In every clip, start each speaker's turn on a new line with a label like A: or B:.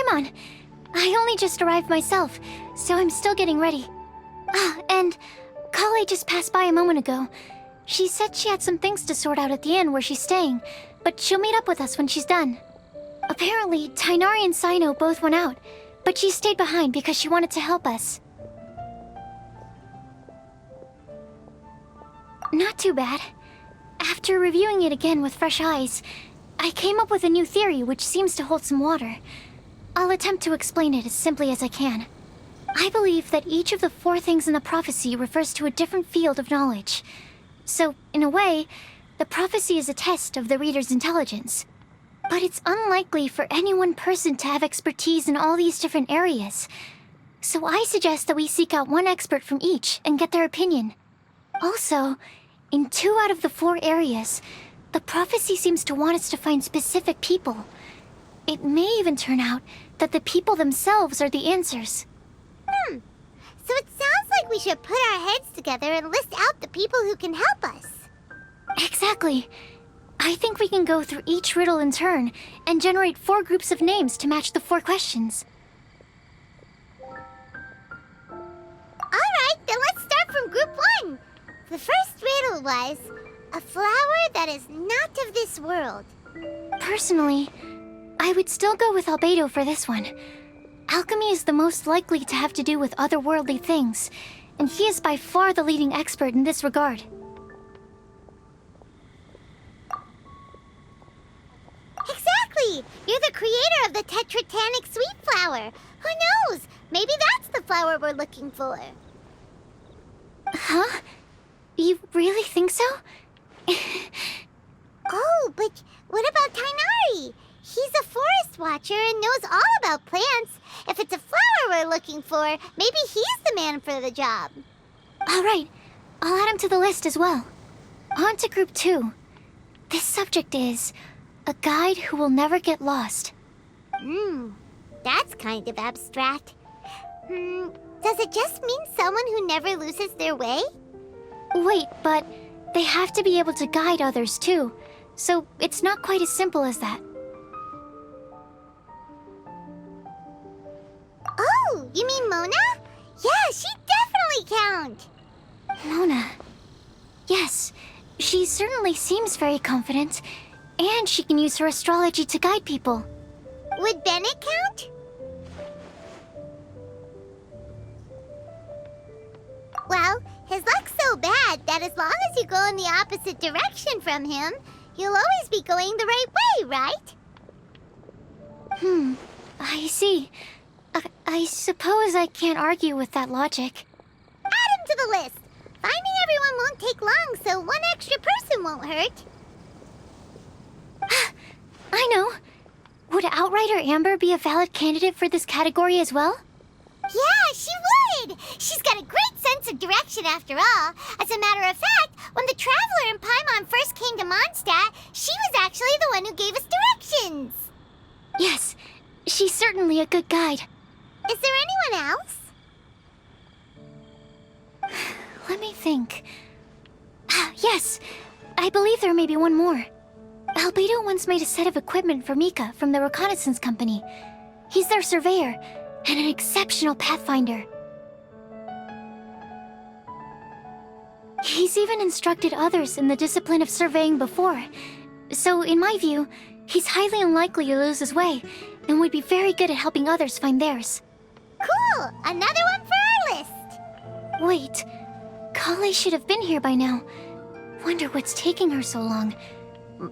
A: Paimon! I only just arrived myself, so I'm still getting ready. Ah, and Collei just passed by a moment ago. She said she had some things to sort out at the inn where she's staying, but she'll meet up with us when she's done. Apparently, Tighnari and Sino both went out, but she stayed behind because she wanted to help us. Not too bad. After reviewing it again with fresh eyes, I came up with a new theory which seems to hold some water. I'll attempt to explain it as simply as I can. I believe that each of the 4 things in the prophecy refers to a different field of knowledge. So, in a way, the prophecy is a test of the reader's intelligence. But it's unlikely for any one person to have expertise in all these different areas. So I suggest that we seek out one expert from each and get their opinion. Also, in 2 out of the 4 areas, the prophecy seems to want us to find specific people. It may even turn out that the people themselves are the answers.
B: So it sounds like we should put our heads together and list out the people who can help us.
A: Exactly. I think we can go through each riddle in turn and generate 4 groups of names to match the 4 questions.
B: Alright, then let's start from group 1. The first riddle was, a flower that is not of this world.
A: Personally, I would still go with Albedo for this one. Alchemy is the most likely to have to do with otherworldly things, and he is by far the leading expert in this regard.
B: Exactly! You're the creator of the tetratanic sweet flower. Who knows? Maybe that's the flower we're looking for.
A: Huh? You really think so?
B: Oh, but what about Tighnari? He's a forest watcher and knows all about plants. If it's a flower we're looking for, maybe he's the man for the job.
A: All right, I'll add him to the list as well. On to group 2. This subject is a guide who will never get lost.
B: That's kind of abstract. Does it just mean someone who never loses their way?
A: Wait, but they have to be able to guide others too, so it's not quite as simple as that.
B: Oh, you mean Mona? Yeah, she definitely count.
A: Mona. Yes, she certainly seems very confident, and she can use her astrology to guide people.
B: Would Bennett count? Well, his luck's so bad that as long as you go in the opposite direction from him, you'll always be going the right way, right?
A: I see. I suppose I can't argue with that logic.
B: Add him to the list. Finding everyone won't take long, so one extra person won't hurt.
A: I know. Would Outrider Amber be a valid candidate for this category as well?
B: Yeah, she would! She's got a great sense of direction after all. As a matter of fact, when the Traveler and Paimon first came to Mondstadt, she was actually the one who gave us directions.
A: Yes, she's certainly a good guide.
B: Is there anyone else?
A: Let me think. Yes, I believe there may be one more. Albedo once made a set of equipment for Mika from the reconnaissance company. He's their surveyor, and an exceptional pathfinder. He's even instructed others in the discipline of surveying before. So, in my view, he's highly unlikely to lose his way, and would be very good at helping others find theirs.
B: Cool! Another one for our list!
A: Wait, Collei should have been here by now. Wonder what's taking her so long.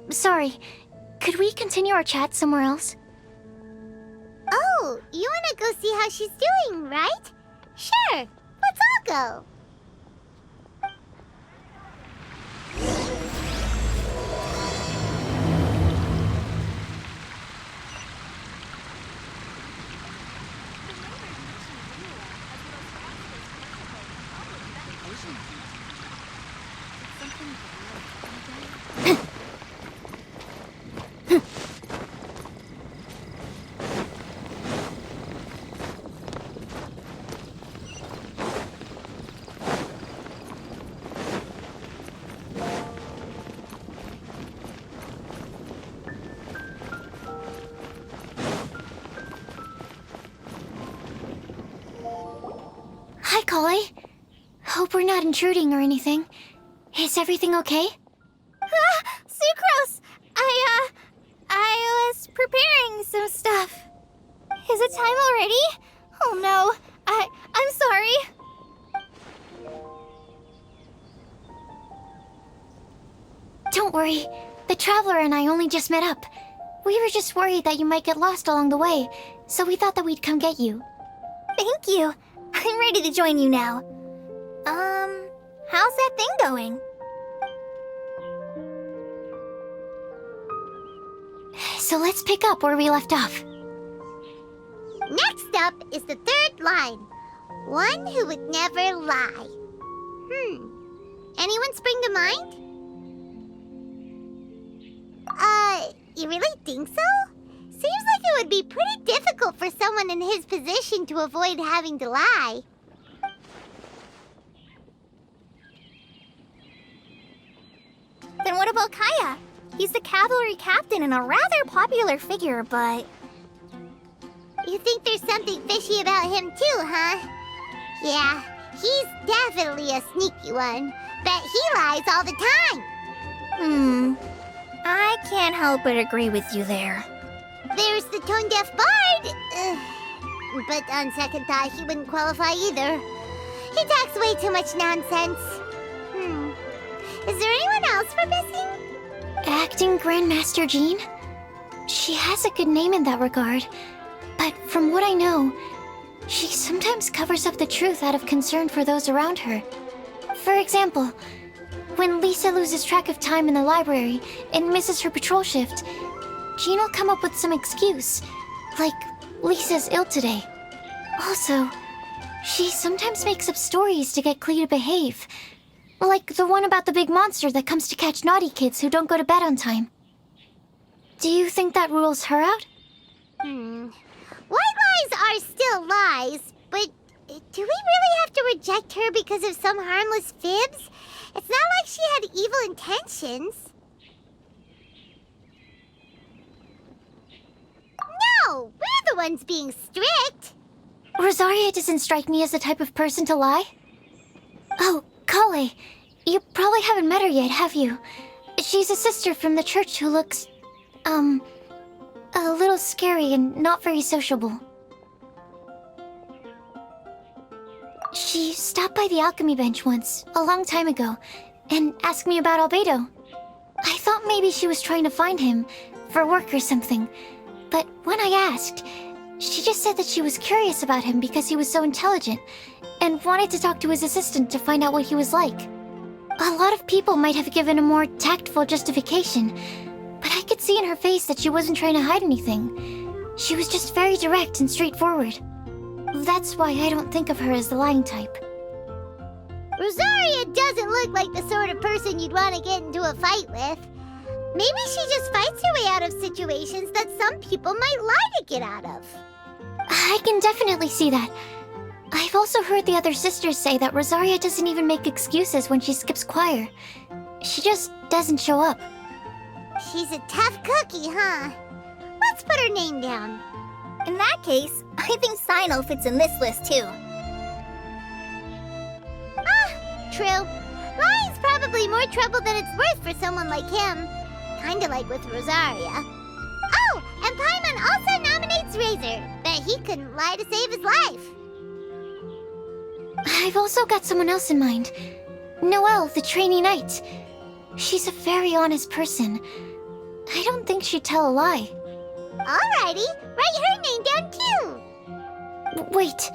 A: Sorry, could we continue our chat somewhere else?
B: Oh, you wanna go see how she's doing, right? Sure, let's all go.
A: Hi, collei. Hope we're not intruding or anything. Is everything okay?
B: Sucrose! I was preparing some stuff. Is it time already? Oh no, I'm sorry.
A: Don't worry. The Traveler and I only just met up. We were just worried that you might get lost along the way, so we thought that we'd come get you.
B: Thank you. I'm ready to join you now. How's that thing going?
A: So let's pick up where we left off.
B: Next up is the third line. One who would never lie. Anyone spring to mind? You really think so? Seems like it would be pretty difficult for someone in his position to avoid having to lie. Then what about Kaya? He's the cavalry captain and a rather popular figure, but... You think there's something fishy about him too, huh? Yeah, he's definitely a sneaky one. Bet he lies all the time. I can't help but agree with you there. There's the tone-deaf bard. But on second thought, he wouldn't qualify either. He talks way too much nonsense. Is there anyone else we're missing?
A: Acting Grandmaster Jean? She has a good name in that regard, but from what I know, she sometimes covers up the truth out of concern for those around her. For example, when Lisa loses track of time in the library and misses her patrol shift, Jean will come up with some excuse, like Lisa's ill today. Also, she sometimes makes up stories to get Klee to behave, like the one about the big monster that comes to catch naughty kids who don't go to bed on time. Do you think that rules her out?
B: White lies are still lies, but do we really have to reject her because of some harmless fibs? It's not like she had evil intentions. No, we're the ones being strict.
A: Rosaria doesn't strike me as the type of person to lie. Oh, collei, you probably haven't met her yet, have you? She's a sister from the church who looks, a little scary and not very sociable. She stopped by the alchemy bench once, a long time ago, and asked me about Albedo. I thought maybe she was trying to find him, for work or something, but when I asked, she just said that she was curious about him because he was so intelligent, and wanted to talk to his assistant to find out what he was like. A lot of people might have given a more tactful justification, but I could see in her face that she wasn't trying to hide anything. She was just very direct and straightforward. That's why I don't think of her as the lying type.
B: Rosaria doesn't look like the sort of person you'd want to get into a fight with. Maybe she just fights her way out of situations that some people might lie to get out of.
A: I can definitely see that. I've also heard the other sisters say that Rosaria doesn't even make excuses when she skips choir. She just doesn't show up.
B: She's a tough cookie, huh? Let's put her name down. In that case, I think Sino fits in this list too. True. Lying's probably more trouble than it's worth for someone like him. Kinda like with Rosaria. Oh, and Paimon also nominates Razor. Bet he couldn't lie to save his life.
A: I've also got someone else in mind. Noelle, the trainee knight. She's a very honest person. I don't think she'd tell a lie.
B: Alrighty, write her name down too.
A: Wait,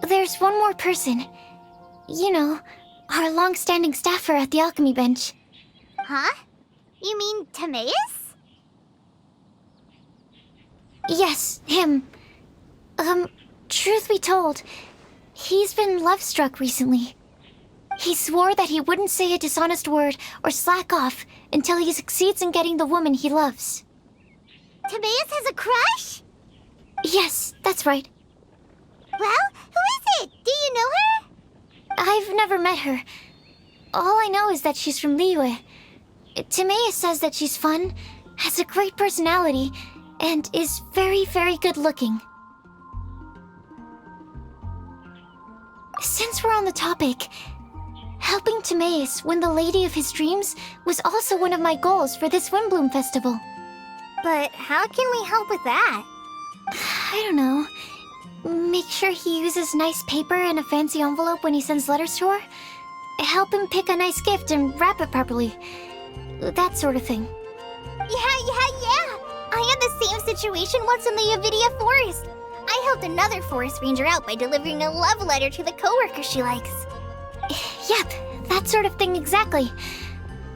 A: there's one more person. You know, our long-standing staffer at the alchemy bench.
B: Huh? You mean Timaeus?
A: Yes, him. Truth be told, he's been love-struck recently. He swore that he wouldn't say a dishonest word or slack off until he succeeds in getting the woman he loves.
B: Timaeus has a crush?
A: Yes, that's right.
B: Well, who is it? Do you know her?
A: I've never met her. All I know is that she's from Liyue. Timaeus says that she's fun, has a great personality, and is very, very good looking. Since since we're on the topic, helping Timaeus win the lady of his dreams was also one of my goals for this Windblume festival.
B: But how can we help with that?
A: I don't know. Make sure he uses nice paper and a fancy envelope when he sends letters to her. Help him pick a nice gift and wrap it properly. That sort of thing.
B: Yeah. I had the same situation once in the Avidia Forest. I helped another forest ranger out by delivering a love letter to the coworker she likes.
A: Yep, that sort of thing exactly.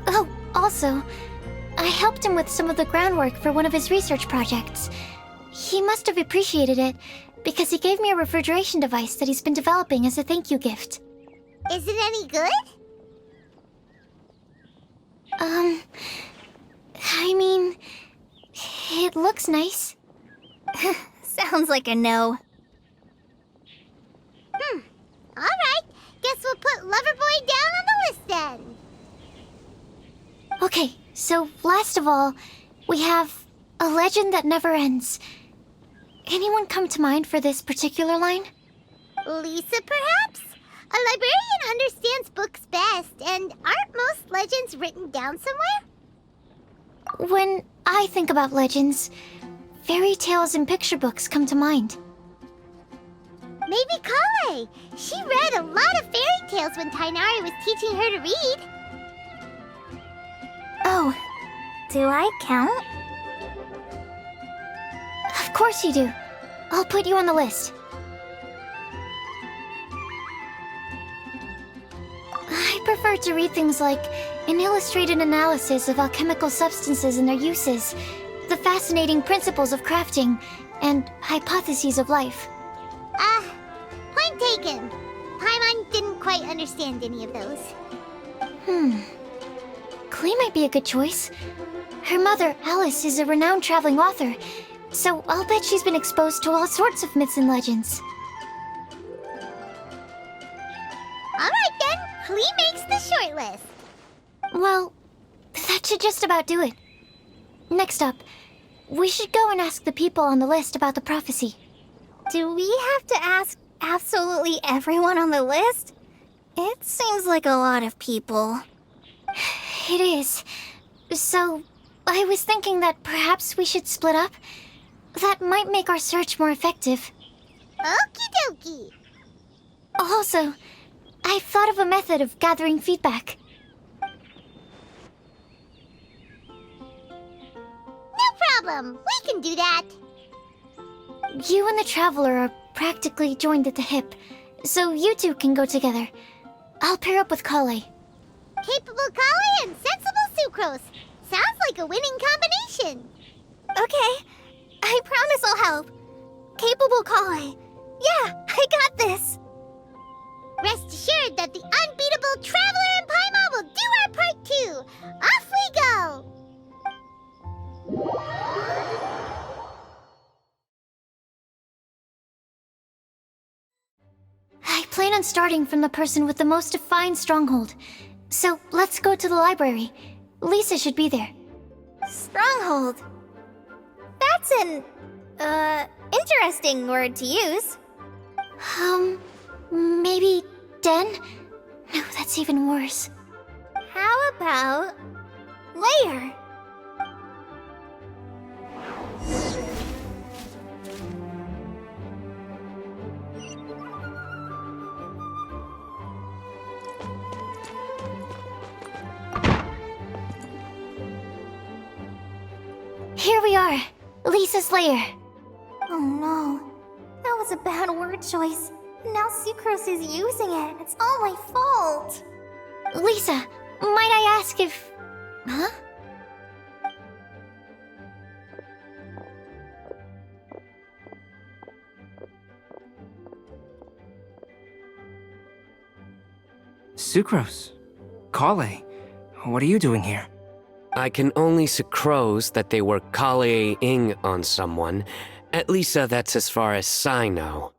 A: Oh, also, I helped him with some of the groundwork for one of his research projects. He must have appreciated it, because he gave me a refrigeration device that he's been developing as a thank you gift.
B: Is it any good?
A: I mean, it looks nice.
B: Sounds like a no. Alright, guess we'll put Loverboy down on the list then.
A: Okay, so last of all, we have a legend that never ends. Anyone come to mind for this particular line?
B: Lisa, perhaps? A librarian understands books best, and aren't most legends written down somewhere?
A: When I think about legends, fairy tales and picture books come to mind.
B: Maybe Collei. She read a lot of fairy tales when Tainari was teaching her to read. Oh, do I count?
A: Of course you do. I'll put you on the list. I prefer to read things like an illustrated analysis of alchemical substances and their uses, the fascinating principles of crafting, and hypotheses of life.
B: Point taken. Paimon didn't quite understand any of those.
A: Collei might be a good choice. Her mother, Alice, is a renowned traveling author, so I'll bet she's been exposed to all sorts of myths and legends.
B: Alright then, Collei makes the short list.
A: Well, that should just about do it. Next up, we should go and ask the people on the list about the prophecy.
B: Do we have to ask absolutely everyone on the list? It seems like a lot of people.
A: It is. So, I was thinking that perhaps we should split up. That might make our search more effective.
B: Okie dokie.
A: Also, I've thought of a method of gathering feedback.
B: No problem. We can do that.
A: You and the Traveler are practically joined at the hip, so you two can go together. I'll pair up with Collei.
B: Capable collei and sensible sucrose. Sounds like a winning combination. Okay, I promise I'll help. Capable collei. Yeah, I got this. Rest assured that the unbeatable Traveler and Paimon will do our part too. Off we go.
A: I plan on starting from the person with the most defined stronghold. So let's go to the library. Lisa should be there.
B: Stronghold. That's an, interesting word to use.
A: Maybe den? No, that's even worse.
B: How about layer?
A: Here we are, Lisa's lair.
B: Oh no, that was a bad word choice. Now Sucrose is using it. It's all my fault.
A: Lisa, might I ask if... Huh?
C: Sucrose. Collei. What are you doing here?
D: I can only sucrose that they were collei-ing on someone. At least that's as far as I know.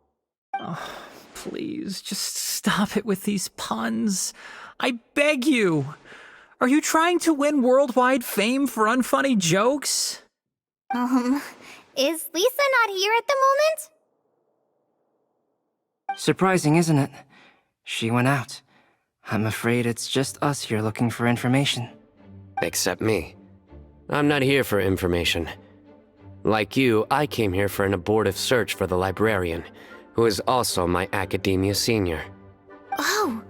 E: Oh, please, just stop it with these puns. I beg you. Are you trying to win worldwide fame for unfunny jokes?
B: Is Lisa not here at the moment?
C: Surprising, isn't it? She went out. I'm afraid it's just us here looking for information.
D: Except me. I'm not here for information. Like you, I came here for an abortive search for the librarian, who is also my academia senior.
A: Oh,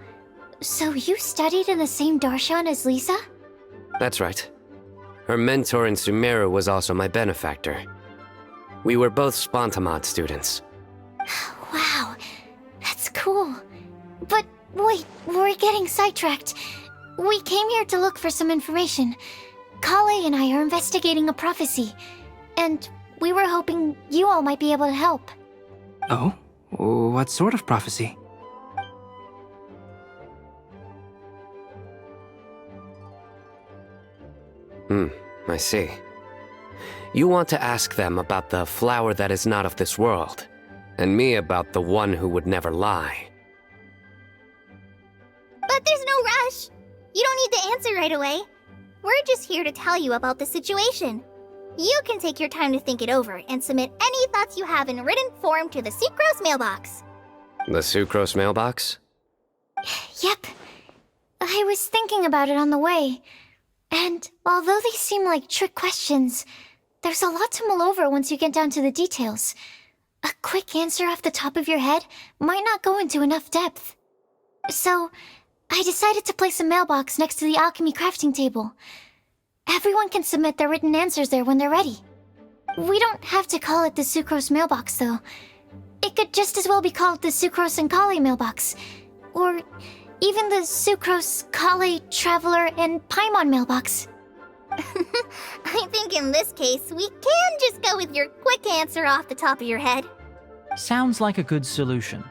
A: so you studied in the same darshan as Lisa?
D: That's right. Her mentor in Sumeru was also my benefactor. We were both Spontamod students.
A: Wow, that's cool. But wait, we're getting sidetracked. We came here to look for some information. Collei and I are investigating a prophecy, and we were hoping you all might be able to help.
C: Oh? What sort of prophecy?
D: I see. You want to ask them about the flower that is not of this world, and me about the one who would never lie.
B: But there's no rush. You don't need to answer right away. We're just here to tell you about the situation. You can take your time to think it over and submit any thoughts you have in written form to the sucrose mailbox.
D: The sucrose mailbox?
A: Yep. I was thinking about it on the way. And although they seem like trick questions, there's a lot to mull over once you get down to the details. A quick answer off the top of your head might not go into enough depth. So, I decided to place a mailbox next to the alchemy crafting table. Everyone can submit their written answers there when they're ready. We don't have to call it the sucrose mailbox, though. It could just as well be called the sucrose and collei mailbox. Or even the sucrose, collei, traveler, and paimon mailbox.
B: I think in this case, we can just go with your quick answer off the top of your head.
E: Sounds like a good solution.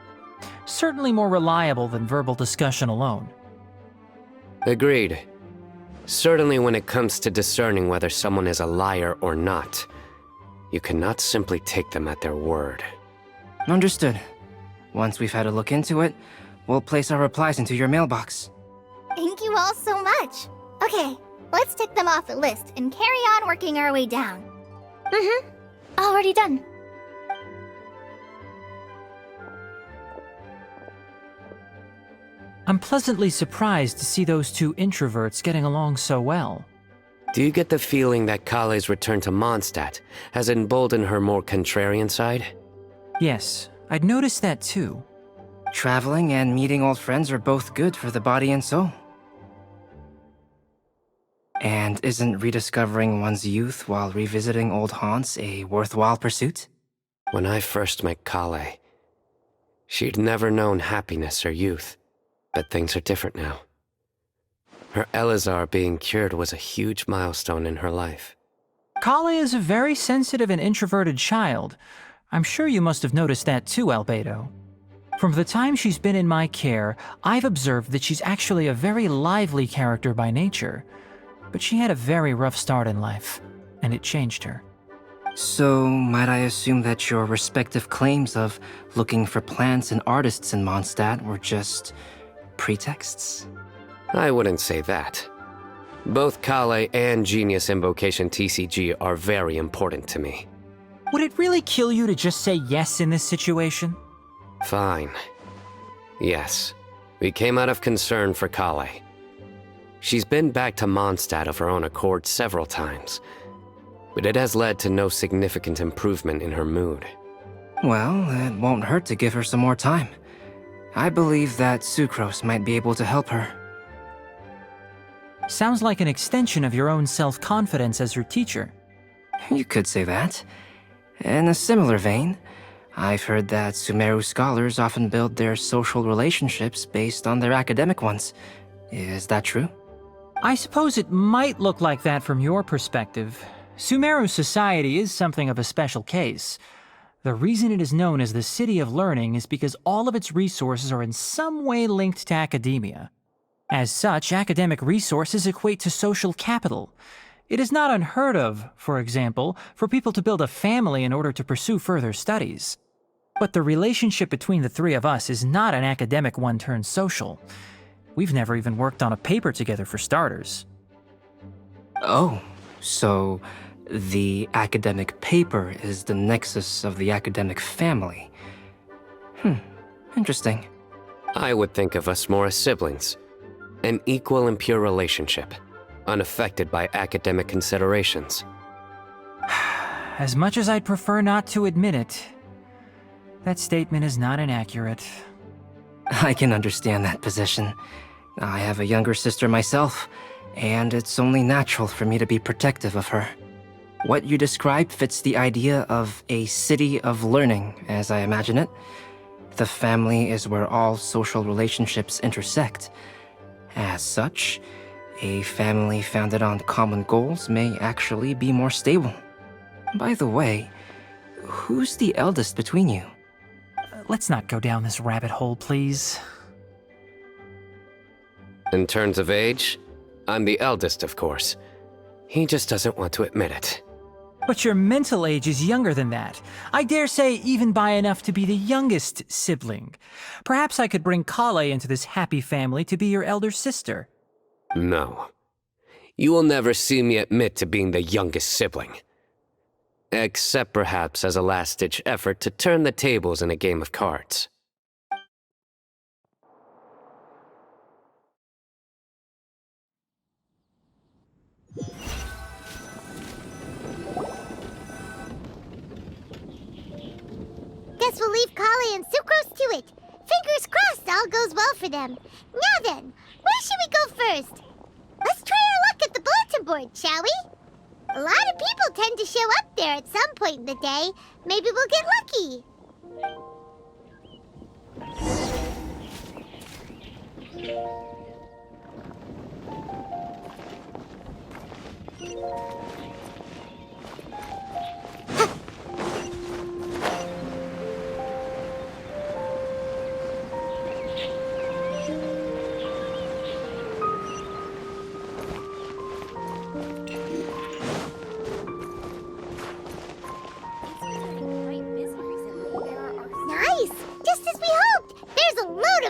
E: Certainly more reliable than verbal discussion alone.
D: Agreed. Certainly when it comes to discerning whether someone is a liar or not, you cannot simply take them at their word.
C: Understood. Once we've had a look into it, we'll place our replies into your mailbox.
B: Thank you all so much. Okay, let's tick them off the list and carry on working our way down.
A: Already done.
E: I'm pleasantly surprised to see those two introverts getting along so well.
D: Do you get the feeling that Kallei's return to Mondstadt has emboldened her more contrarian side?
E: Yes, I'd noticed that too.
C: Traveling and meeting old friends are both good for the body and soul. And isn't rediscovering one's youth while revisiting old haunts a worthwhile pursuit?
D: When I first met Collei, she'd never known happiness or youth, but things are different now. Her Elazar being cured was a huge milestone in her life.
E: Collei is a very sensitive and introverted child. I'm sure you must have noticed that too, Albedo. From the time she's been in my care, I've observed that she's actually a very lively character by nature. But she had a very rough start in life, and it changed her.
C: So, might I assume that your respective claims of looking for plants and artists in Mondstadt were just pretexts?
D: I wouldn't say that. Both Collei and Genius Invocation TCG are very important to me.
E: Would it really kill you to just say yes in this situation?
D: Fine. Yes, we came out of concern for Collei. She's been back to Mondstadt of her own accord several times, but it has led to no significant improvement in her mood.
C: Well, it won't hurt to give her some more time. I believe that Sucrose might be able to help her.
E: Sounds like an extension of your own self-confidence as her teacher.
C: You could say that. In a similar vein, I've heard that Sumeru scholars often build their social relationships based on their academic ones. Is that true?
E: I suppose it might look like that from your perspective. Sumeru society is something of a special case. The reason it is known as the City of Learning is because all of its resources are in some way linked to academia. As such, academic resources equate to social capital. It is not unheard of, for example, for people to build a family in order to pursue further studies. But the relationship between the three of us is not an academic one turned social. We've never even worked on a paper together for starters.
C: Oh, so the academic paper is the nexus of the academic family. Interesting.
D: I would think of us more as siblings. An equal and pure relationship, unaffected by academic considerations.
E: As much as I'd prefer not to admit it, that statement is not inaccurate.
C: I can understand that position. I have a younger sister myself, and it's only natural for me to be protective of her. What you described fits the idea of a city of learning, as I imagine it. The family is where all social relationships intersect. As such, a family founded on common goals may actually be more stable. By the way, who's the eldest between you?
E: Let's not go down this rabbit hole, please.
D: In terms of age, I'm the eldest, of course. He just doesn't want to admit it.
E: But your mental age is younger than that. I dare say even by enough to be the youngest sibling. Perhaps I could bring Collei into this happy family to be your elder sister.
D: No. You will never see me admit to being the youngest sibling. Except perhaps as a last-ditch effort to turn the tables in a game of cards.
B: Guess we'll leave collei and sucrose to it. Fingers crossed all goes well for them. Now then, where should we go first? Let's try our luck at the bulletin board, shall we? A lot of people tend to show up there at some point in the day. Maybe we'll get lucky.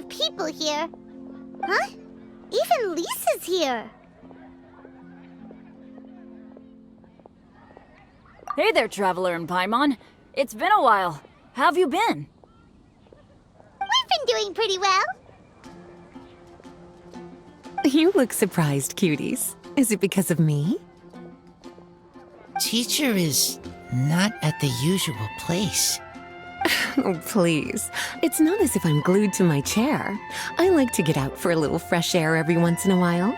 B: People here. Huh? Even Lisa's here.
F: Hey there, Traveler in Paimon. It's been a while. How have you been?
B: We've been doing pretty well.
G: You look surprised, cuties. Is it because of me?
H: Teacher is not at the usual place.
G: Oh, please. It's not as if I'm glued to my chair. I like to get out for a little fresh air every once in a while.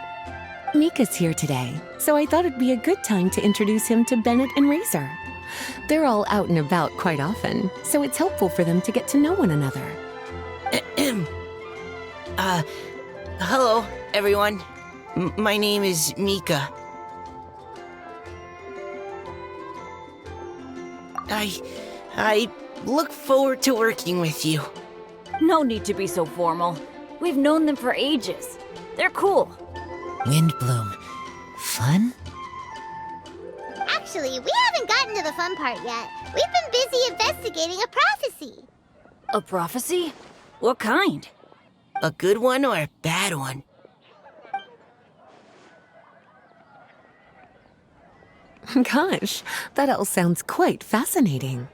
G: Mika's here today, so I thought it'd be a good time to introduce him to Bennett and Razor. They're all out and about quite often, so it's helpful for them to get to know one another.
H: Hello, everyone. My name is Mika. I look forward to working with you.
F: No need to be so formal. We've known them for ages. They're cool.
H: Windblume. Fun?
B: Actually, we haven't gotten to the fun part yet. We've been busy investigating a prophecy.
F: A prophecy? What kind?
H: A good one or a bad one?
G: Gosh, that all sounds quite fascinating.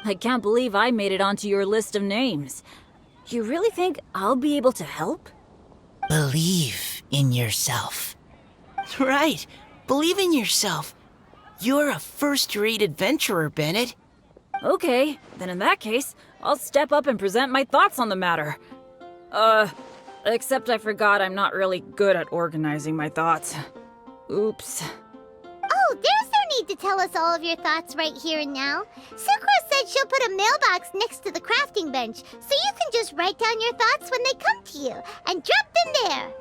F: I can't believe I made it onto your list of names. You really think I'll be able to help?
H: Believe in yourself. Right. Believe in yourself. You're a first-rate adventurer, Bennett.
F: Okay, then in that case, I'll step up and present my thoughts on the matter. Except I forgot I'm not really good at organizing my thoughts. Oops.
B: Oh, there's no need to tell us all of your thoughts right here and now. Sucrose said she'll put a mailbox next to the crafting bench, so you can just write down your thoughts when they come to you, and drop them there.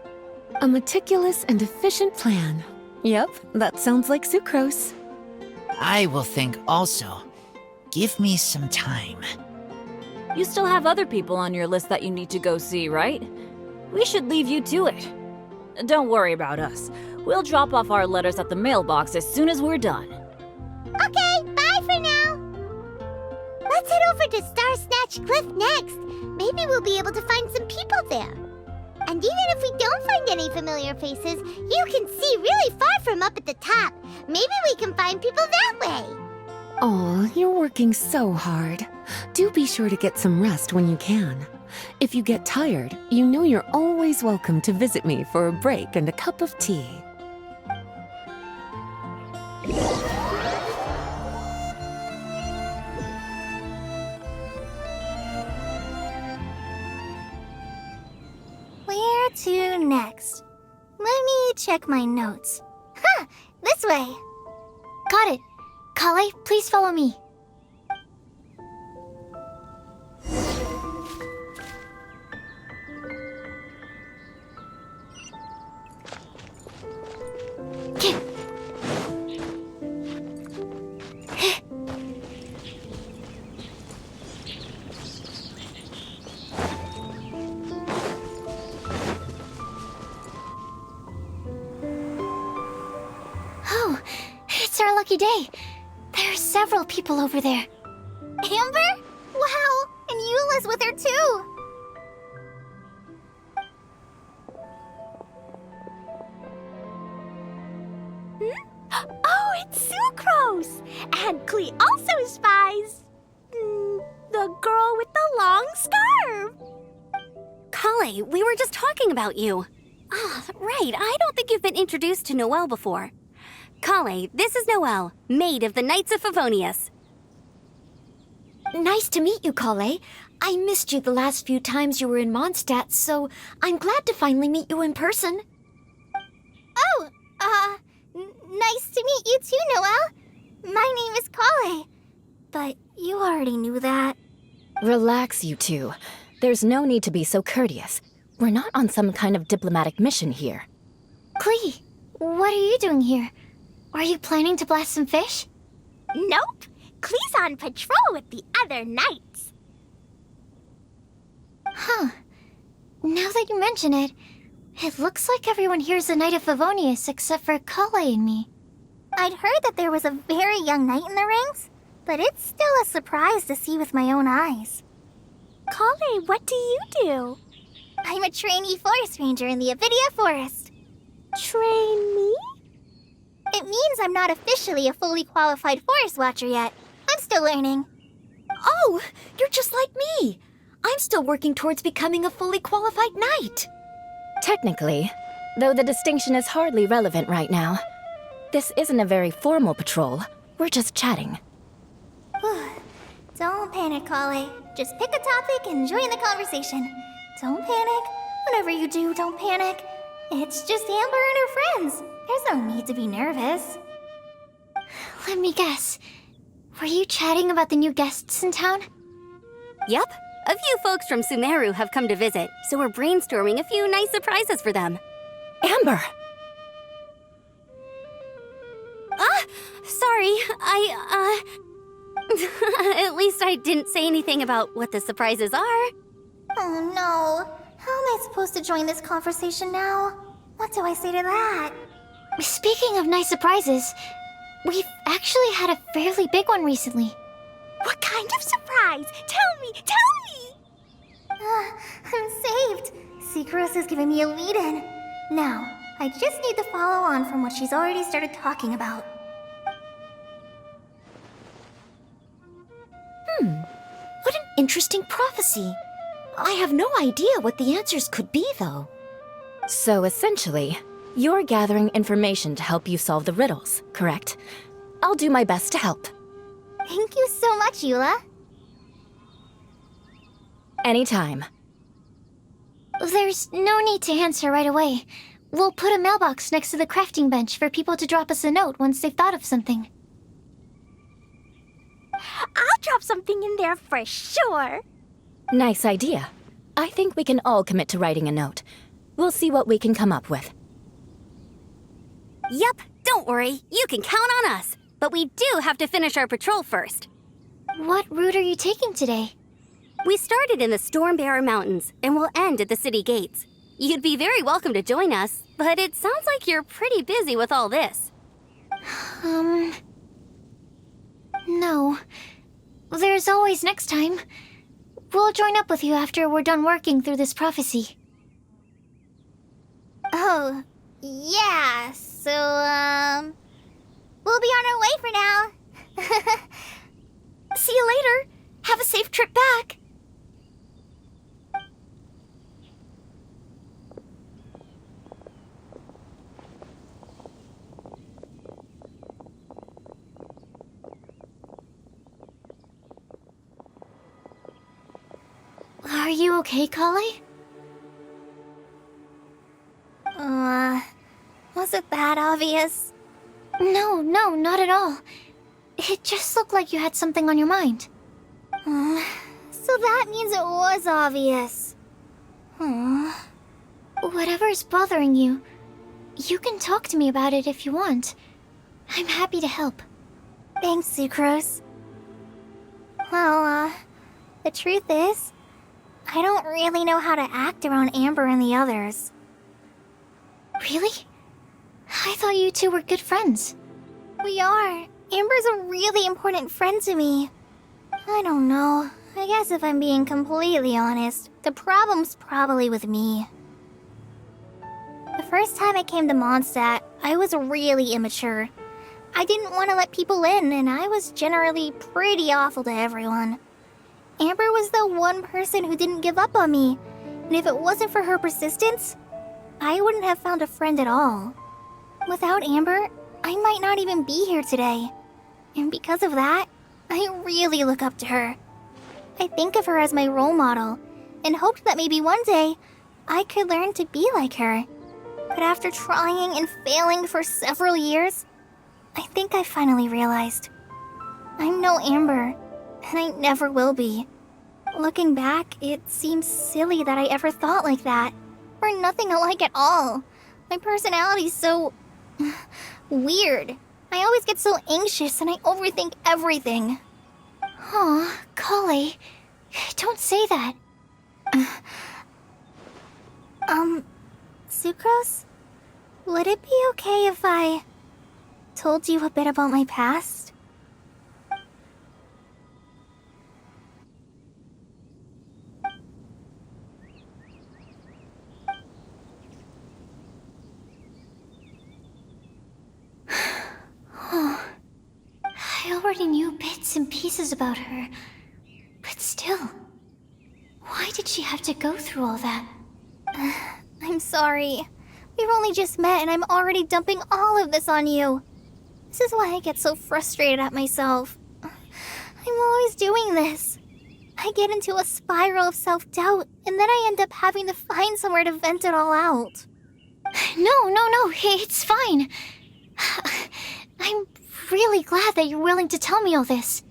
G: A meticulous and efficient plan. Yep, that sounds like sucrose.
H: I will think also. Give me some time.
F: You still have other people on your list that you need to go see, right? We should leave you to it. Don't worry about us. We'll drop off our letters at the mailbox as soon as we're done.
B: Okay, bye for now. Let's head over to Star Snatch Cliff next. Maybe we'll be able to find some people there. And even if we don't find any familiar faces, you can see really far from up at the top. Maybe we can find people that way.
G: Aw, you're working so hard. Do be sure to get some rest when you can. If you get tired, you know you're always welcome to visit me for a break and a cup of tea.
B: Where to next? Let me check my notes. Huh, this way.
A: Got it. Collei, please follow me. Oh, it's our lucky day. There are several people over there.
B: Amber? Wow, and Eula's with her too. Oh, it's Sucrose! And Klee also spies the girl with the long scarf.
I: Collei, we were just talking about you. Ah, right, I don't think you've been introduced to Noelle before. Collei, this is Noelle, maid of the Knights of Favonius.
A: Nice to meet you, Collei. I missed you the last few times you were in Mondstadt, so I'm glad to finally meet you in person.
B: Oh, nice to meet you too, Noelle. My name is Collei, but you already knew that.
J: Relax, you two. There's no need to be so courteous. We're not on some kind of diplomatic mission here.
A: Klee, what are you doing here? Are you planning to blast some fish?
B: Nope. Klee's on patrol with the other knights.
A: Huh. Now that you mention it, it looks like everyone here is a Knight of Favonius except for Collei and me.
B: I'd heard that there was a very young knight in the rings, but it's still a surprise to see with my own eyes. Collei, what do you do? I'm a trainee forest ranger in the Avidia Forest. Trainee? It means I'm not officially a fully qualified forest watcher yet. I'm still learning.
A: Oh, you're just like me. I'm still working towards becoming a fully qualified knight.
J: Technically, though the distinction is hardly relevant right now. This isn't a very formal patrol. We're just chatting.
B: Don't panic, Collei. Just pick a topic and join the conversation. Don't panic. Whatever you do, don't panic. It's just Amber and her friends. There's no need to be nervous.
A: Let me guess. Were you chatting about the new guests in town?
I: Yep, a few folks from Sumeru have come to visit, so we're brainstorming a few nice surprises for them.
J: Amber!
I: Sorry, At least I didn't say anything about what the surprises are.
B: Oh no. How am I supposed to join this conversation now? What do I say to that?
A: Speaking of nice surprises, we've actually had a fairly big one recently.
B: What kind of surprise? Tell me! I'm saved. Sucrose is giving me a lead-in. Now, I just need to follow on from what she's already started talking about.
A: What an interesting prophecy. I have no idea what the answers could be, though.
J: So essentially, you're gathering information to help you solve the riddles, correct? I'll do my best to help.
B: Thank you so much, Eula.
J: Anytime.
A: There's no need to answer right away. We'll put a mailbox next to the crafting bench for people to drop us a note once they've thought of something.
B: I'll drop something in there for sure.
J: Nice idea. I think we can all commit to writing a note. We'll see what we can come up with.
I: Yep, don't worry, you can count on us. But we do have to finish our patrol first.
A: What route are you taking today?
I: We started in the Stormbearer Mountains, and we'll end at the city gates. You'd be very welcome to join us, but it sounds like you're pretty busy with all this.
A: No. There's always next time. We'll join up with you after we're done working through this prophecy.
B: Oh, yeah, so, we'll be on our way for now.
A: See you later. Have a safe trip back. Are you okay, collei?
B: Was it that obvious?
A: No, not at all. It just looked like you had something on your mind.
B: So that means it was obvious.
A: Whatever's bothering you, you can talk to me about it if you want. I'm happy to help.
B: Thanks, Sucrose. Well, the truth is, I don't really know how to act around Amber and the others.
A: Really? I thought you two were good friends.
B: We are. Amber's a really important friend to me. I don't know. I guess if I'm being completely honest, the problem's probably with me. The first time I came to Mondstadt, I was really immature. I didn't want to let people in, and I was generally pretty awful to everyone. Amber was the one person who didn't give up on me, and if it wasn't for her persistence, I wouldn't have found a friend at all. Without Amber, I might not even be here today. And because of that, I really look up to her. I think of her as my role model, and hoped that maybe one day, I could learn to be like her. But after trying and failing for several years, I think I finally realized. I'm no Amber, and I never will be. Looking back, it seems silly that I ever thought like that. We're nothing alike at all. My personality's so... weird. I always get so anxious and I overthink everything.
A: Aw, collei, don't say that.
B: Sucrose? Would it be okay if I told you a bit about my past?
A: I already knew bits and pieces about her. But still, why did she have to go through all that?
B: I'm sorry. We've only just met and I'm already dumping all of this on you. This is why I get so frustrated at myself. I'm always doing this. I get into a spiral of self-doubt, and then I end up having to find somewhere to vent it all out.
A: No, it's fine. I'm really glad that you're willing to tell me all this.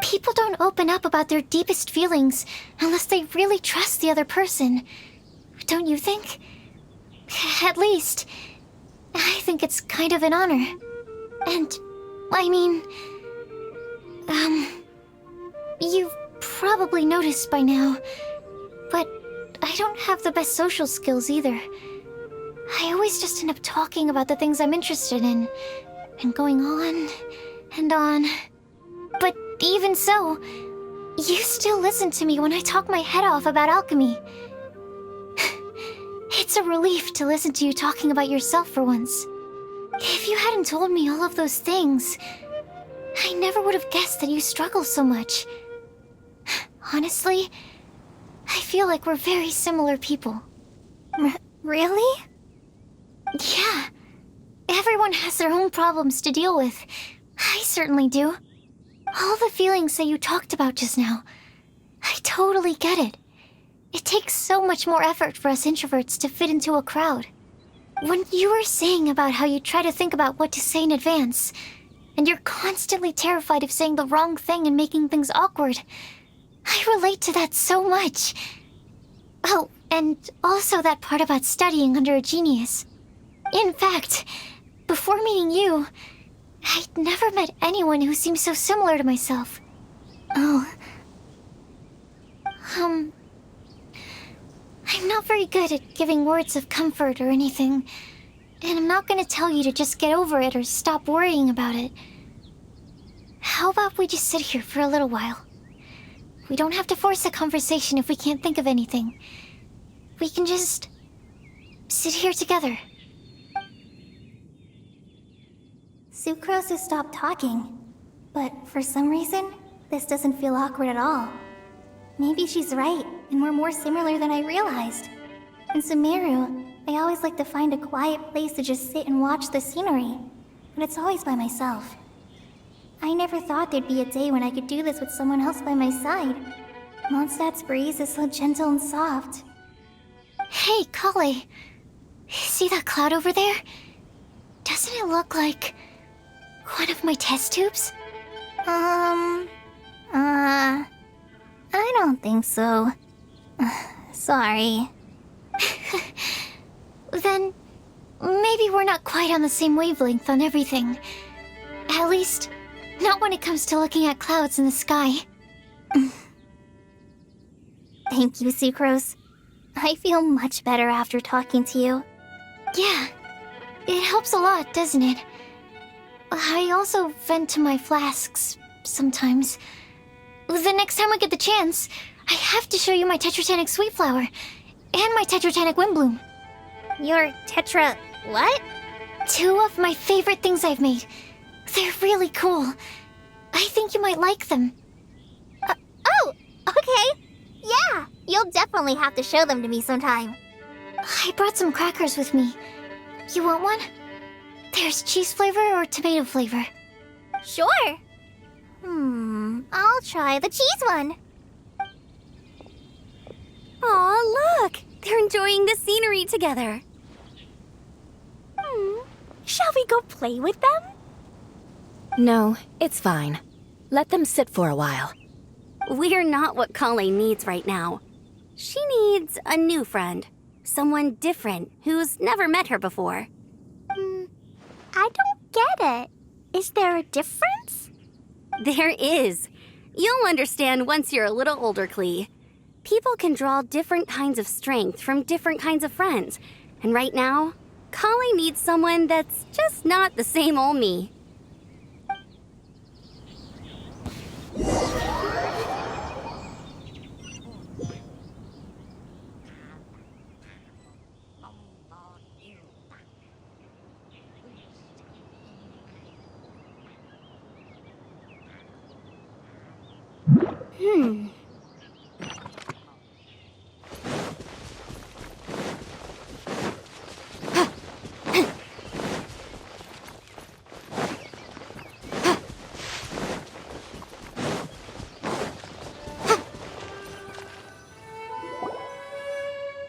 A: People don't open up about their deepest feelings unless they really trust the other person. Don't you think? At least, I think it's kind of an honor. And, I mean... you've probably noticed by now, but I don't have the best social skills either. I always just end up talking about the things I'm interested in, and going on and on. But even so, you still listen to me when I talk my head off about alchemy. It's a relief to listen to you talking about yourself for once. If you hadn't told me all of those things, I never would have guessed that you struggle so much. Honestly, I feel like we're very similar people.
B: Really?
A: Yeah. Everyone has their own problems to deal with. I certainly do. All the feelings that you talked about just now, I totally get it. It takes so much more effort for us introverts to fit into a crowd. When you were saying about how you try to think about what to say in advance, and you're constantly terrified of saying the wrong thing and making things awkward, I relate to that so much. Oh, and also that part about studying under a genius. In fact, before meeting you, I'd never met anyone who seemed so similar to myself.
B: Oh.
A: I'm not very good at giving words of comfort or anything, and I'm not gonna tell you to just get over it or stop worrying about it. How about we just sit here for a little while? We don't have to force a conversation if we can't think of anything. We can just sit here together.
B: Sucrose has stopped talking, but for some reason, this doesn't feel awkward at all. Maybe she's right, and we're more similar than I realized. In Sumeru, I always like to find a quiet place to just sit and watch the scenery, but it's always by myself. I never thought there'd be a day when I could do this with someone else by my side. Mondstadt's breeze is so gentle and soft.
A: Hey, collei. See that cloud over there? Doesn't it look like one of my test tubes?
B: I don't think so. Sorry.
A: Then maybe we're not quite on the same wavelength on everything. At least, not when it comes to looking at clouds in the sky.
B: Thank you, Sucrose. I feel much better after talking to you.
A: Yeah, it helps a lot, doesn't it? I also vent to my flasks sometimes. The next time I get the chance, I have to show you my Tetratanic Sweet Flower and my Tetratanic Windblume.
B: Your tetra... what?
A: 2 of my favorite things I've made. They're really cool. I think you might like them.
B: Oh, okay. Yeah, you'll definitely have to show them to me sometime.
A: I brought some crackers with me. You want one? There's cheese flavor or tomato flavor.
B: Sure. I'll try the cheese one.
I: Aw, look! They're enjoying the scenery together.
J: Shall we go play with them? No, it's fine. Let them sit for a while.
I: We're not what collei needs right now. She needs a new friend. Someone different who's never met her before.
B: I don't get it. Is there a difference?
I: There is. You'll understand once you're a little older, Klee. People can draw different kinds of strength from different kinds of friends. And right now, collei needs someone that's just not the same old me.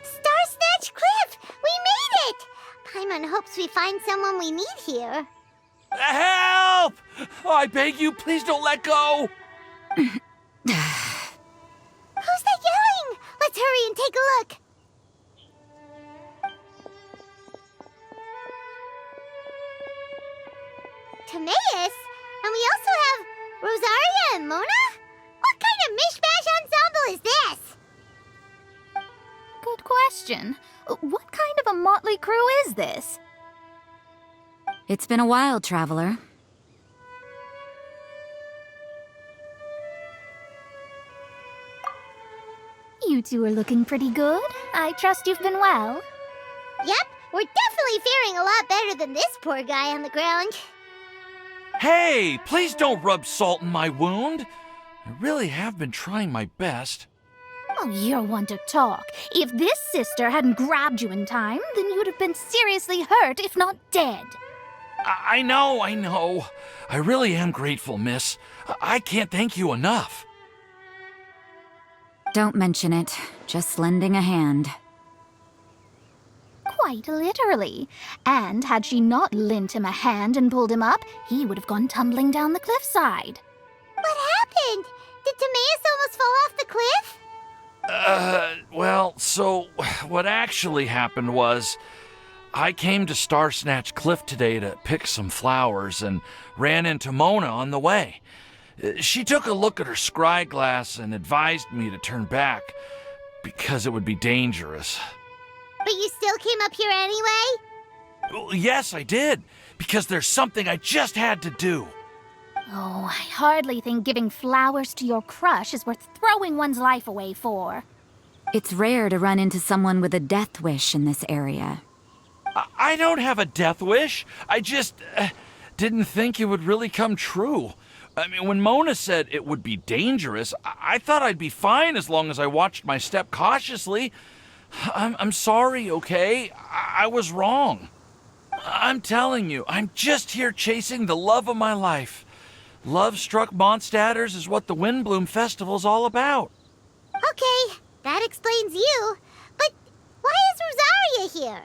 B: Starsnatch Cliff! We made it! Paimon hopes we find someone we meet here.
K: Help! I beg you, please don't let go!
B: Who's that yelling? Let's hurry and take a look. Timaeus? And we also have Rosaria and Mona? What kind of mishmash ensemble is this?
L: Good question. What kind of a motley crew is this?
F: It's been a while, traveler.
L: You two are looking pretty good. I trust you've been well.
B: Yep, we're definitely faring a lot better than this poor guy on the ground.
K: Hey, please don't rub salt in my wound. I really have been trying my best.
L: Oh, you're one to talk. If this sister hadn't grabbed you in time, then you'd have been seriously hurt, if not dead.
K: I know. I really am grateful, miss. I can't thank you enough.
F: Don't mention it. Just lending a hand.
L: Quite literally. And had she not lent him a hand and pulled him up, he would have gone tumbling down the cliffside.
B: What happened? Did Timaeus almost fall off the cliff?
K: Well, so what actually happened was I came to Starsnatch Cliff today to pick some flowers and ran into Mona on the way. She took a look at her scry glass and advised me to turn back because it would be dangerous.
B: But you still came up here anyway?
K: Well, yes, I did, because there's something I just had to do.
L: Oh, I hardly think giving flowers to your crush is worth throwing one's life away for.
F: It's rare to run into someone with a death wish in this area.
K: I don't have a death wish. I just didn't think it would really come true. I mean, when Mona said it would be dangerous, I thought I'd be fine as long as I watched my step cautiously. I'm sorry, okay? I was wrong. I'm telling you, I'm just here chasing the love of my life. Love-struck Mondstadters is what the Windblume Festival's all about.
B: Okay, that explains you. But why is Rosaria here?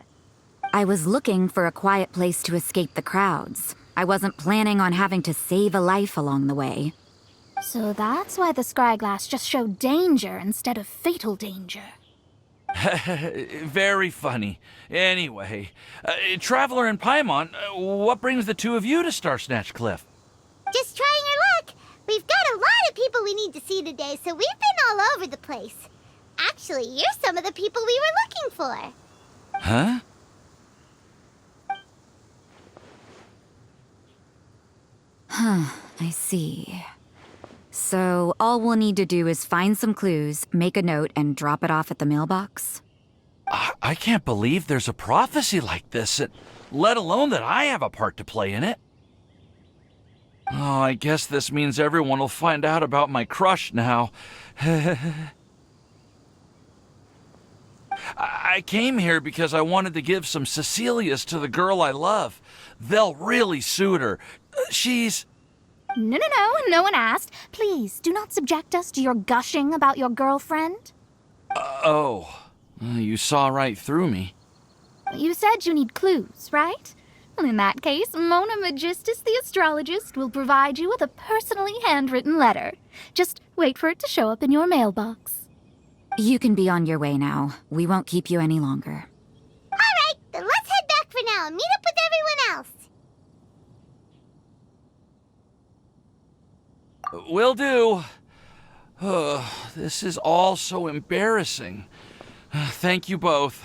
M: I was looking for a quiet place to escape the crowds. I wasn't planning on having to save a life along the way.
L: So that's why the scryglass just showed danger instead of fatal danger.
K: Very funny. Anyway, Traveler and Paimon, what brings the two of you to Star Snatch Cliff?
B: Just trying our luck. We've got a lot of people we need to see today, so we've been all over the place. Actually, you're some of the people we were looking for.
K: Huh?
M: I see. So all we'll need to do is find some clues, make a note, and drop it off at the mailbox?
K: I can't believe there's a prophecy like this, let alone that I have a part to play in it. Oh, I guess this means everyone will find out about my crush now. I came here because I wanted to give some Cecilias to the girl I love. They'll really suit her. She's...
L: No, no one asked. Please, do not subject us to your gushing about your girlfriend.
K: You saw right through me.
L: You said you need clues, right? Well, in that case, Mona Magistus the astrologist will provide you with a personally handwritten letter. Just wait for it to show up in your mailbox.
M: You can be on your way now. We won't keep you any longer.
B: All right, then let's head back for now and meet up with everyone else.
K: Will do. This is all so embarrassing. Thank you both.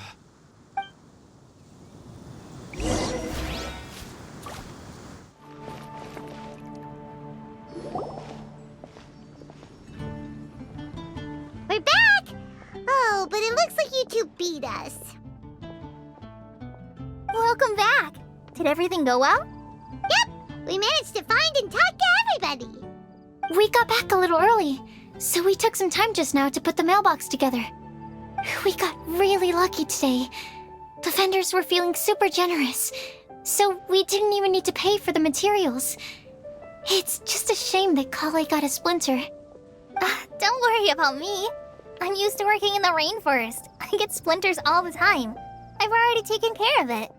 B: We're back! Oh, but it looks like you two beat us.
A: Welcome back. Did everything go well?
B: Yep, we managed to find and talk to everybody.
A: We got back a little early, so we took some time just now to put the mailbox together. We got really lucky today. The vendors were feeling super generous, so we didn't even need to pay for the materials. It's just a shame that collei got a splinter.
B: Don't worry about me. I'm used to working in the rainforest. I get splinters all the time. I've already taken care of it.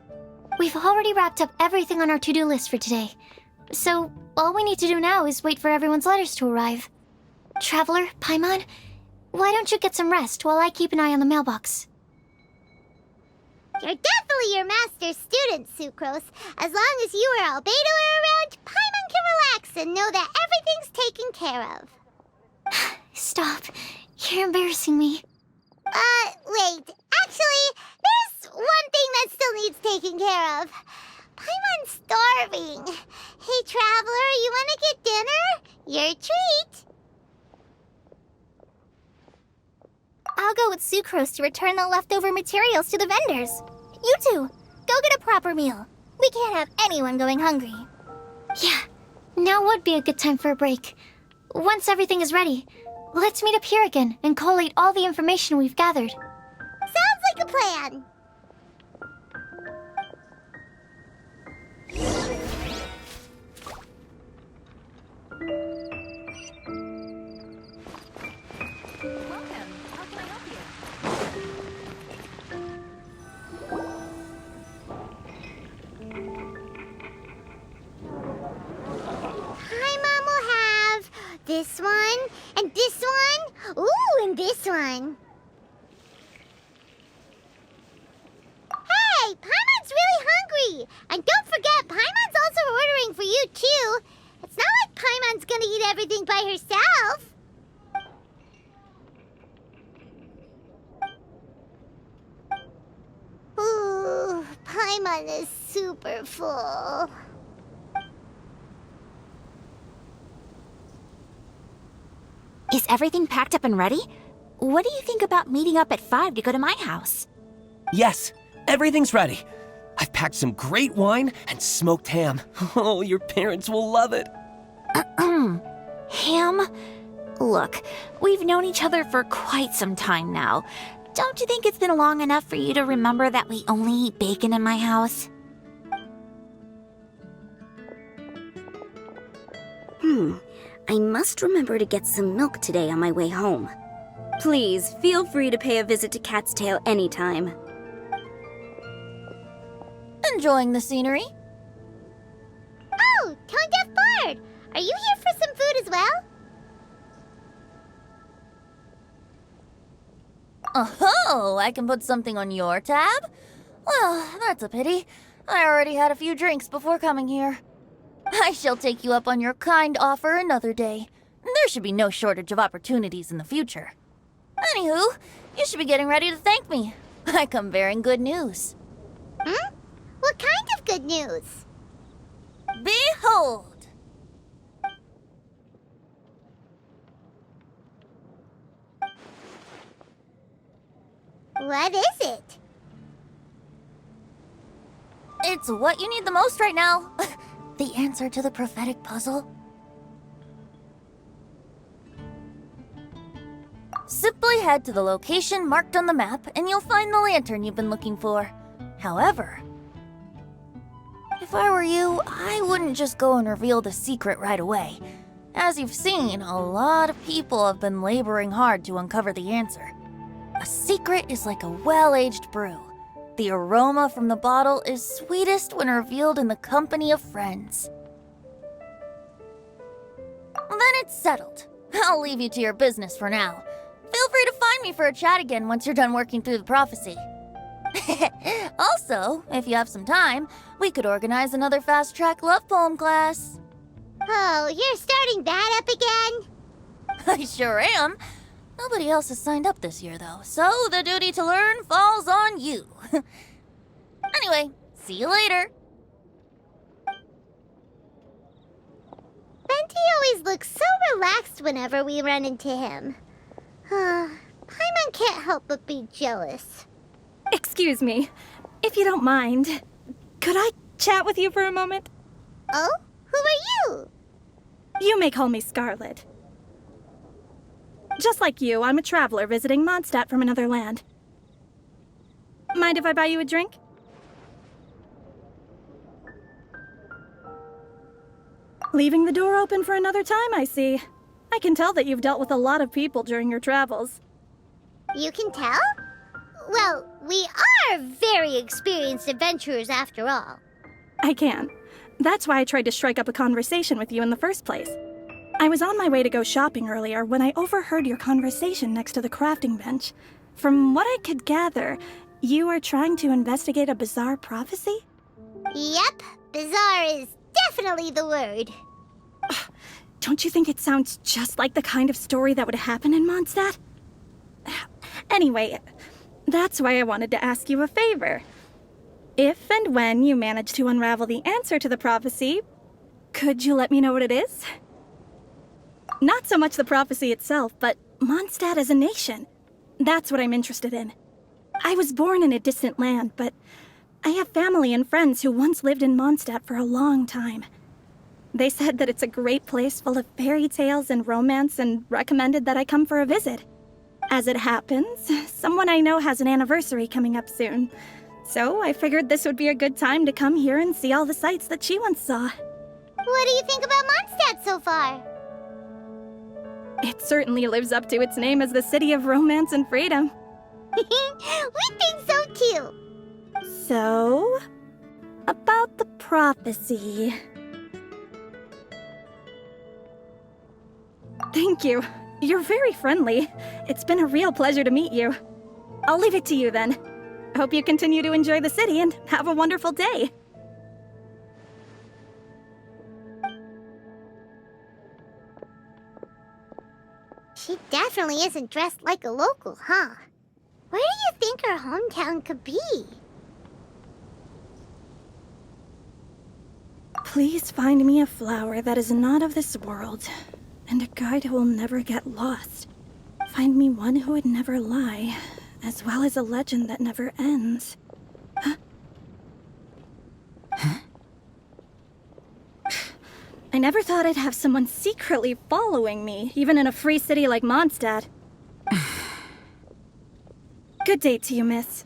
A: We've already wrapped up everything on our to-do list for today. So, all we need to do now is wait for everyone's letters to arrive. Traveler, Paimon, why don't you get some rest while I keep an eye on the mailbox?
B: You're definitely your master's student, Sucrose. As long as you or Albedo are around, Paimon can relax and know that everything's taken care of.
A: Stop. You're embarrassing me.
B: Wait. Actually, there's one thing that still needs taking care of. Paimon's starving. Hey, Traveler, you want to get dinner? Your treat.
A: I'll go with Sucrose to return the leftover materials to the vendors. You two, go get a proper meal. We can't have anyone going hungry. Yeah, now would be a good time for a break. Once everything is ready, let's meet up here again and collate all the information we've gathered.
B: Sounds like a plan. This one, and this one, ooh, and this one. Hey, Paimon's really hungry! And don't forget, Paimon's also ordering for you, too. It's not like Paimon's gonna eat everything by herself. Ooh, Paimon is super full.
J: Is everything packed up and ready? What do you think about meeting up at 5 to go to my house?
N: Yes, everything's ready. I've packed some great wine and smoked ham. Oh, your parents will love it.
J: Ham? Look, we've known each other for quite some time now. Don't you think it's been long enough for you to remember that we only eat bacon in my house?
I: I must remember to get some milk today on my way home. Please, feel free to pay a visit to Cat's Tail anytime.
J: Enjoying the scenery?
B: Oh, Tone Deaf Bard! Are you here for some food as well?
J: Oh, I can put something on your tab? Well, that's a pity. I already had a few drinks before coming here. I shall take you up on your kind offer another day. There should be no shortage of opportunities in the future. Anywho, you should be getting ready to thank me. I come bearing good news.
B: Hmm? What kind of good news?
J: Behold!
B: What is it?
J: It's what you need the most right now. The answer to the prophetic puzzle. Simply head to the location marked on the map and you'll find the lantern you've been looking for. However, if I were you, I wouldn't just go and reveal the secret right away. As you've seen, a lot of people have been laboring hard to uncover the answer. A secret is like a well-aged brew. The aroma from the bottle is sweetest when revealed in the company of friends. Then it's settled. I'll leave you to your business for now. Feel free to find me for a chat again once you're done working through the prophecy. Also, if you have some time, we could organize another fast-track love poem class.
B: Oh, you're starting that up again?
J: I sure am. Nobody else has signed up this year, though, so the duty to learn falls on you. Anyway, see you later.
B: Venti always looks so relaxed whenever we run into him. Paimon can't help but be jealous.
O: Excuse me, if you don't mind, could I chat with you for a moment?
B: Oh? Who are you?
O: You may call me Scarlet. Just like you, I'm a traveler visiting Mondstadt from another land. Mind if I buy you a drink? Leaving the door open for another time, I see. I can tell that you've dealt with a lot of people during your travels.
B: You can tell? Well, we are very experienced adventurers after all.
O: I can. That's why I tried to strike up a conversation with you in the first place. I was on my way to go shopping earlier when I overheard your conversation next to the crafting bench. From what I could gather, you are trying to investigate a bizarre prophecy?
B: Yep, bizarre is definitely the word.
O: Don't you think it sounds just like the kind of story that would happen in Mondstadt? Anyway, that's why I wanted to ask you a favor. If and when you manage to unravel the answer to the prophecy, could you let me know what it is? Not so much the prophecy itself, but Mondstadt as a nation. That's what I'm interested in. I was born in a distant land, but I have family and friends who once lived in Mondstadt for a long time. They said that it's a great place full of fairy tales and romance and recommended that I come for a visit. As it happens, someone I know has an anniversary coming up soon. So I figured this would be a good time to come here and see all the sights that she once saw.
B: What do you think about Mondstadt so far?
O: It certainly lives up to its name as the city of romance and freedom.
B: We think so too.
O: So, about the prophecy. Thank you. You're very friendly. It's been a real pleasure to meet you. I'll leave it to you then. Hope you continue to enjoy the city and have a wonderful day.
B: She definitely isn't dressed like a local, huh? Where do you think her hometown could be?
O: Please find me a flower that is not of this world, and a guide who will never get lost. Find me one who would never lie, as well as a legend that never ends. Huh? I never thought I'd have someone secretly following me, even in a free city like Mondstadt. Good day to you, miss.